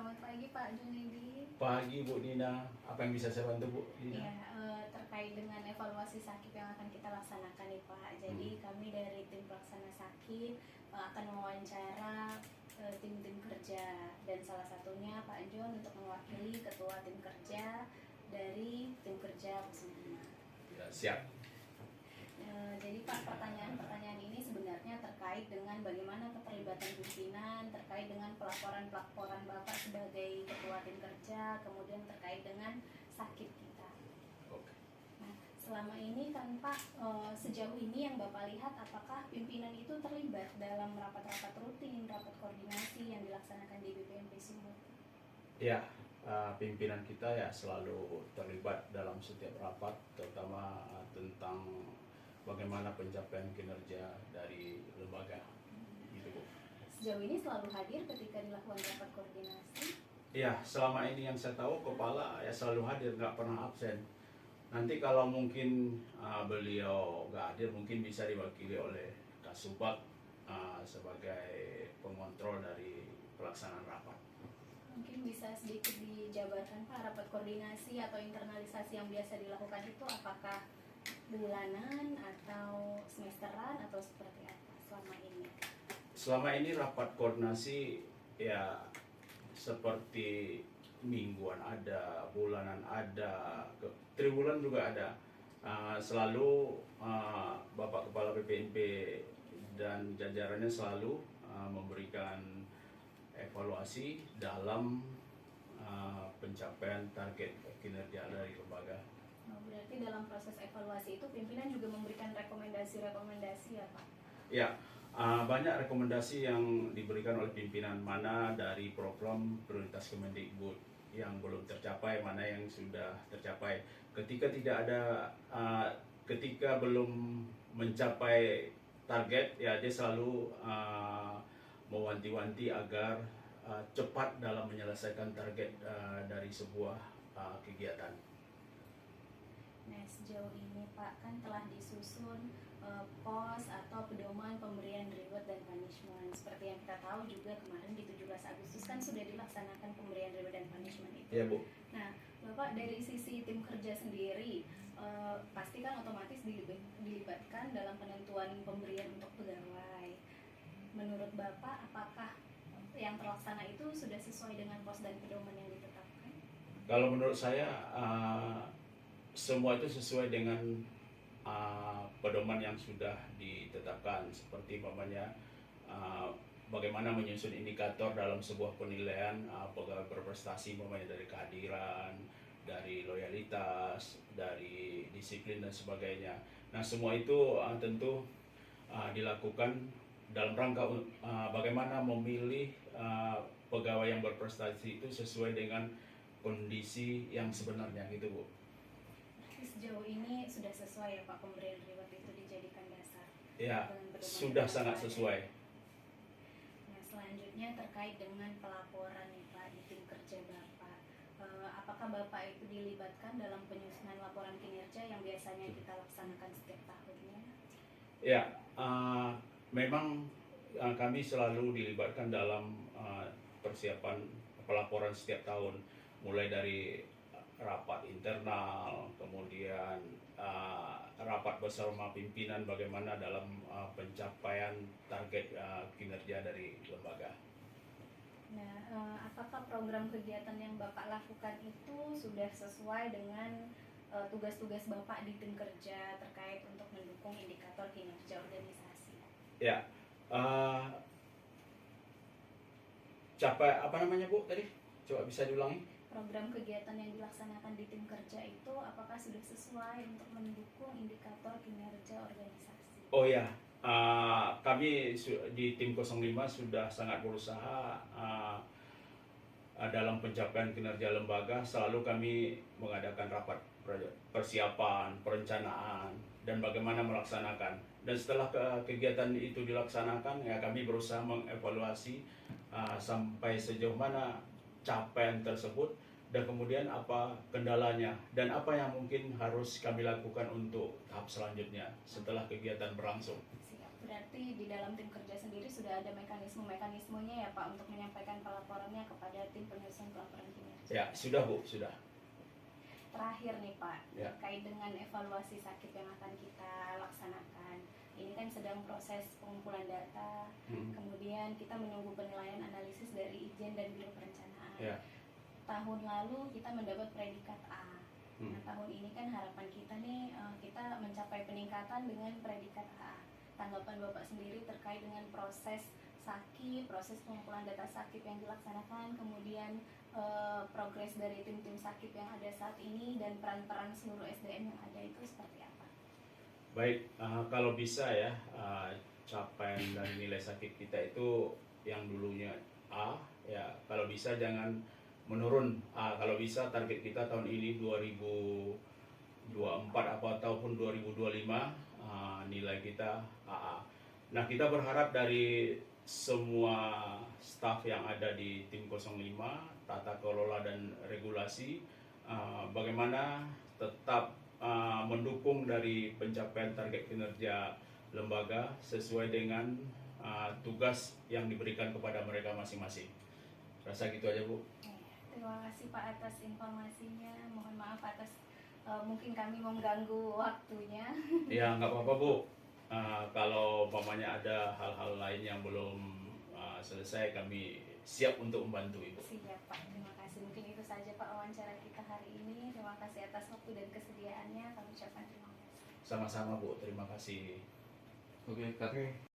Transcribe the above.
Selamat pagi Pak Junedi. Pagi Bu Nina, apa yang bisa saya bantu Bu Nina? Ya, terkait dengan evaluasi SAKIP yang akan kita laksanakan nih Pak. Jadi kami dari tim pelaksana SAKIP akan mewawancara tim-tim kerja, dan salah satunya Pak John untuk mewakili ketua tim kerja dari tim kerja 05. Ya, siap. Jadi Pak, pertanyaan ini sebenarnya terkait dengan bagaimana keterlibatan pimpinan, terkait dengan pelaporan Bapak sebagai ketua tim kerja, kemudian terkait dengan SAKIP kita. Oke. Nah, selama ini kan Pak, sejauh ini yang Bapak lihat, apakah pimpinan itu terlibat dalam rapat-rapat rutin, rapat koordinasi yang dilaksanakan di BPMP Sumut? Ya, pimpinan kita ya selalu terlibat dalam setiap rapat, terutama tentang bagaimana pencapaian kinerja dari lembaga. Gitu Bu. Sejauh ini selalu hadir ketika dilakukan rapat koordinasi? Ya, selama ini yang saya tahu kepala ya selalu hadir, nggak pernah absen. Nanti kalau mungkin beliau nggak hadir, mungkin bisa diwakili oleh Kasubag sebagai pengontrol dari pelaksanaan rapat. Mungkin bisa sedikit dijabarkan Pak, rapat koordinasi atau internalisasi yang biasa dilakukan itu apakah bulanan atau semesteran atau seperti apa selama ini? Selama ini rapat koordinasi ya seperti mingguan ada, bulanan ada, triwulan juga ada. Selalu Bapak Kepala BPMP dan jajarannya selalu memberikan evaluasi dalam pencapaian target kinerja dari lembaga. Berarti dalam proses evaluasi itu pimpinan juga memberikan rekomendasi-rekomendasi ya Pak? Ya, banyak rekomendasi yang diberikan oleh pimpinan, mana dari program prioritas Kemendikbud yang belum tercapai, mana yang sudah tercapai. Ketika belum mencapai target, ya dia selalu mewanti-wanti agar cepat dalam menyelesaikan target dari sebuah kegiatan. Nah, sejauh ini Pak kan telah disusun pos atau pedoman pemberian reward dan punishment. Seperti yang kita tahu juga kemarin di 17 Agustus kan sudah dilaksanakan pemberian reward dan punishment itu. Iya Bu. Nah, Bapak dari sisi tim kerja sendiri pasti kan otomatis dilibatkan dalam penentuan pemberian untuk pegawai. Menurut Bapak, apakah yang terlaksana itu sudah sesuai dengan pos dan pedoman yang ditetapkan? Kalau menurut saya semua itu sesuai dengan pedoman yang sudah ditetapkan, seperti umpamanya bagaimana menyusun indikator dalam sebuah penilaian pegawai berprestasi, umpamanya dari kehadiran, dari loyalitas, dari disiplin dan sebagainya. Nah, semua itu tentu dilakukan dalam rangka bagaimana memilih pegawai yang berprestasi itu sesuai dengan kondisi yang sebenarnya, gitu Bu. Sejauh ini sudah sesuai ya Pak, pemberian reward itu dijadikan dasar? Ya, sudah sangat sesuai. Nah, selanjutnya terkait dengan pelaporan nih Pak di tim kerja Bapak. Apakah Bapak itu dilibatkan dalam penyusunan laporan kinerja yang biasanya kita laksanakan setiap tahunnya? Ya, memang kami selalu dilibatkan dalam persiapan pelaporan setiap tahun, mulai dari rapat internal, kemudian rapat bersama pimpinan bagaimana dalam pencapaian target kinerja dari lembaga. Nah, apakah program kegiatan yang Bapak lakukan itu sudah sesuai dengan tugas-tugas Bapak di tim kerja terkait untuk mendukung indikator kinerja organisasi? Ya, apa namanya Bu tadi? Coba bisa diulangi? Program kegiatan yang dilaksanakan di tim kerja itu apakah sudah sesuai untuk mendukung indikator kinerja organisasi? Oh ya, kami di tim 05 sudah sangat berusaha dalam pencapaian kinerja lembaga. Selalu kami mengadakan rapat persiapan, perencanaan, dan bagaimana melaksanakan. Dan setelah kegiatan itu dilaksanakan, ya kami berusaha mengevaluasi sampai sejauh mana capaian tersebut, dan kemudian apa kendalanya dan apa yang mungkin harus kami lakukan untuk tahap selanjutnya setelah kegiatan berlangsung. Siap. Berarti di dalam tim kerja sendiri sudah ada mekanismenya ya Pak untuk menyampaikan pelaporannya kepada tim penyusun pelaporan kinerja. Ya, sudah Bu, sudah. Terakhir nih Pak, Ya. terkait dengan evaluasi sakit yang akan kita laksanakan. Ini kan sedang proses pengumpulan data, kemudian kita menunggu penilaian analisis dari Ijen dan Biro Perencanaan. Ya. Tahun lalu kita mendapat predikat A. Nah, tahun ini kan harapan kita nih kita mencapai peningkatan dengan predikat A. Tanggapan Bapak sendiri terkait dengan proses sakit, proses pengumpulan data sakit yang dilaksanakan, kemudian progres dari tim-tim sakit yang ada saat ini dan peran-peran seluruh SDM yang ada itu seperti apa? Baik, kalau bisa ya, capaian dan nilai sakit kita itu yang dulunya A, ya kalau bisa jangan menurun. Kalau bisa target kita tahun ini 2024 ataupun 2025 nilai kita AA. Nah, kita berharap dari semua staf yang ada di tim 05, tata kelola dan regulasi, bagaimana tetap mendukung dari pencapaian target kinerja lembaga sesuai dengan tugas yang diberikan kepada mereka masing-masing. Rasa gitu aja Bu. Terima kasih Pak atas informasinya. Mohon maaf atas mungkin kami mengganggu waktunya. Ya nggak apa-apa Bu. Kalau umpamanya ada hal-hal lain yang belum selesai, kami siap untuk membantu Ibu. Siap Pak, terima kasih. Mungkin itu saja Pak wawancara kita hari ini. Terima kasih atas waktu dan kesediaannya. Kami ucapkan terima kasih. Sama-sama Bu, terima kasih. Oke, Kak.